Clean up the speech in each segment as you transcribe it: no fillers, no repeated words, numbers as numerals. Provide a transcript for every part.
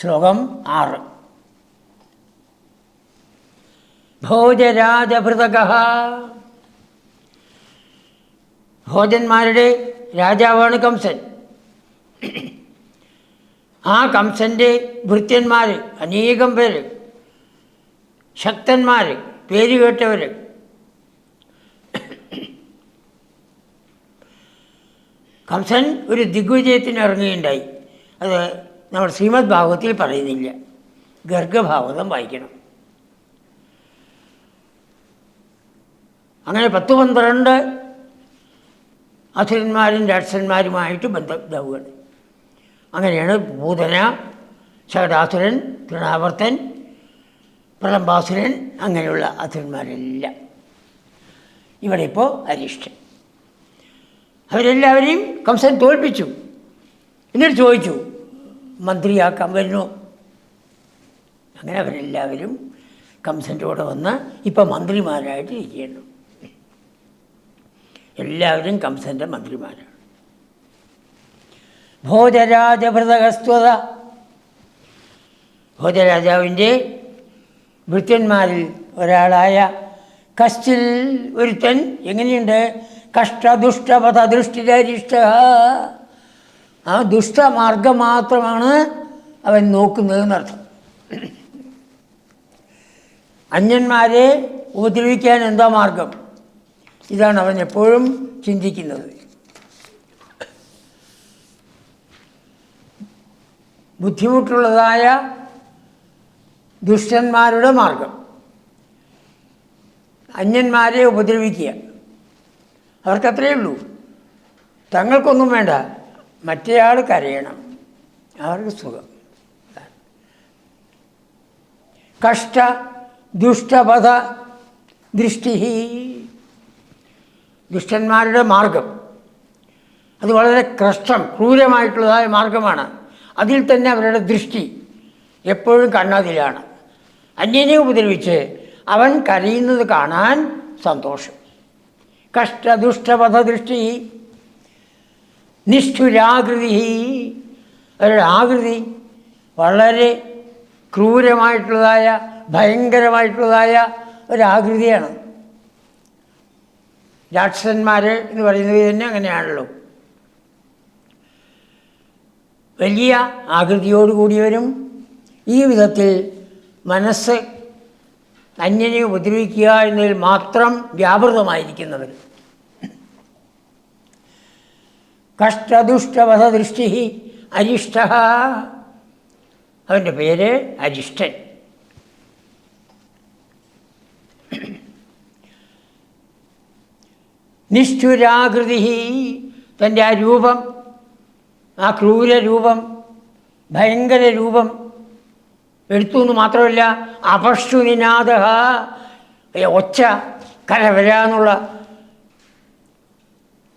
ശ്ലോകം 6. ഭോജരാജഭൃതകഃ. ഭോജന്മാരുടെ രാജാവാണ് കംസൻ. ആ കംസൻ്റെ ഭൃത്യന്മാർ അനേകം പേര്, ശക്തന്മാർ, പേരുകേട്ടവർ. കംസൻ ഒരു ദിഗ്വിജയത്തിന് ഇറങ്ങുകയുണ്ടായി. അത് നമ്മൾ ശ്രീമദ് ഭാഗവതത്തിൽ പറയുന്നില്ല, ഗർഗഭാഗവതം വായിക്കണം. അങ്ങനെ 10-12 അസുരന്മാരും രാക്ഷസന്മാരുമായിട്ട് ബന്ധപ്പെടാവുകയാണ്. അങ്ങനെയാണ് പൂതന, ശകടാസുരൻ, തൃണാവർത്തൻ, പ്രളംബാസുരൻ, അങ്ങനെയുള്ള അസുരന്മാരെല്ലാം. ഇവിടെ ഇപ്പോൾ അരിഷ്ടൻ. അവരെല്ലാവരെയും കംസൻ തോൽപ്പിച്ചു. എന്നിട്ട് ചോദിച്ചു, മന്ത്രിയാക്കാൻ വരുന്നു. അങ്ങനെ അവരെല്ലാവരും കംസൻ്റെ കൂടെ വന്ന് ഇപ്പം മന്ത്രിമാരായിട്ട് ഇരിക്കുന്നു. എല്ലാവരും കംസൻ്റെ മന്ത്രിമാരാണ്. ഭോജരാജഭൃതകസ്ത്വത. ഭോജരാജാവിൻ്റെ ഭൃത്യന്മാരിൽ ഒരാളായ കശ്ചിൽ ഒരുത്തൻ എങ്ങനെയുണ്ട്? കഷ്ടദുഷ്ടപഥ ദൃഷ്ടിരരിഷ്ട. ആ ദുഷ്ടമാർഗം മാത്രമാണ് അവൻ നോക്കുന്നതെന്നർത്ഥം. അന്യന്മാരെ ഉപദ്രവിക്കാൻ എന്താ മാർഗം? ഇതാണ് അവൻ എപ്പോഴും ചിന്തിക്കുന്നത്. ബുദ്ധിമുട്ടുള്ളതായ ദുഷ്ടന്മാരുടെ മാർഗം അന്യന്മാരെ ഉപദ്രവിക്കുക. അവർക്കത്രയേ ഉള്ളൂ. തങ്ങൾക്കൊന്നും വേണ്ട, മറ്റേയാൾ കരയണം, അവർക്ക് സുഖം. കഷ്ട ദുഷ്ടപഥ ദൃഷ്ടി. ദുഷ്ടന്മാരുടെ മാർഗം അത് വളരെ കഷ്ടം, ക്രൂരമായിട്ടുള്ളതായ മാർഗമാണ്. അതിൽ തന്നെ അവരുടെ ദൃഷ്ടി എപ്പോഴും കണ്ണതിലാണ്. അന്യനെ ഉപദ്രവിച്ച് അവൻ കരയുന്നത് കാണാൻ സന്തോഷം. കഷ്ടദുഷ്ടപഥ ദൃഷ്ടി. നിഷ്ഠുരാകൃതി. അവരുടെ ആകൃതി വളരെ ക്രൂരമായിട്ടുള്ളതായ, ഭയങ്കരമായിട്ടുള്ളതായ ഒരാകൃതിയാണ്. രാക്ഷസന്മാർ എന്ന് പറയുന്നത് തന്നെ അങ്ങനെയാണല്ലോ. വലിയ ആകൃതിയോടുകൂടിയവരും ഈ വിധത്തിൽ മനസ്സ് അന്യനെ ഉപദ്രവിക്കുക എന്നതിൽ മാത്രം വ്യാപൃതമായിരിക്കുന്നവർ. കഷ്ടദുഷ്ടവധ ദൃഷ്ടി അരിഷ്ട. അവൻ്റെ പേര് അരിഷ്ടൻ. നിഷ്ഠുരാകൃതി. തൻ്റെ ആ രൂപം, ആ ക്രൂരരൂപം, ഭയങ്കര രൂപം എടുത്തു എന്ന് മാത്രമല്ല, അപഷ്ടുനിനാദ. ഒച്ച കരവരാന്നുള്ള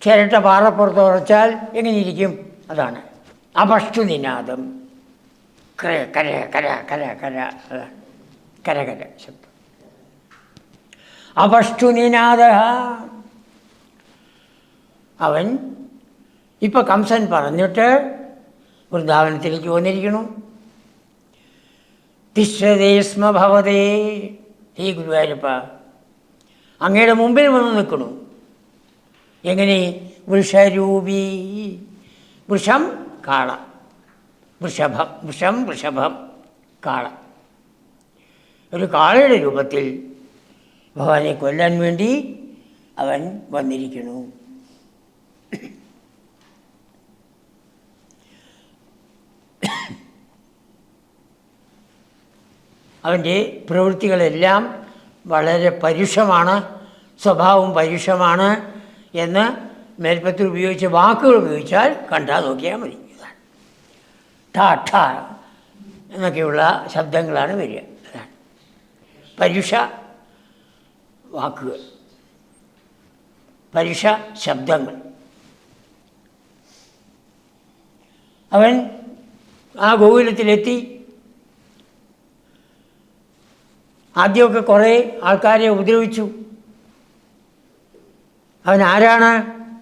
ചിരട്ട പാറപ്പുറത്ത് ഉറച്ചാൽ എങ്ങനെയിരിക്കും? അതാണ് അപഷ്ടുനിനാദം. കര കര കര കര കര, അതാണ് കരകര ശബ്ദം. അപഷ്ടുനിനാദ. അവൻ ഇപ്പം കംസൻ പറഞ്ഞിട്ട് വൃന്ദാവനത്തിലേക്ക് വന്നിരിക്കണു. തിഷ്ഠതേ സ്മ ഭവതേ. ഹേ ഗുരുവായൂരപ്പ, അങ്ങയുടെ മുമ്പിൽ വന്ന് നിൽക്കണു. എങ്ങനെ? വൃഷരൂപീ. വൃഷം കാള, വൃഷഭം, വൃഷം വൃഷഭം കാള. ഒരു കാളയുടെ രൂപത്തിൽ ഭഗവാനെ കൊല്ലാൻ വേണ്ടി അവൻ വന്നിരിക്കുന്നു. അവൻ്റെ പ്രവൃത്തികളെല്ലാം വളരെ പരുഷമാണ്, സ്വഭാവം പരുഷമാണ് എന്ന് മേൽപ്പത്തിൽ ഉപയോഗിച്ച വാക്കുകൾ ഉപയോഗിച്ചാൽ കണ്ടാൽ നോക്കിയാൽ മതി. ഇതാണ് ഠ ഠ എന്നൊക്കെയുള്ള ശബ്ദങ്ങളാണ് വരിക. അതാണ് പരുഷ വാക്കുകൾ, പരുഷ ശബ്ദങ്ങൾ. അവൻ ആ ഗോകുലത്തിലെത്തി. ആദ്യമൊക്കെ കുറേ ആൾക്കാരെ ഉപദ്രവിച്ചു. അവൻ ആരാണ്?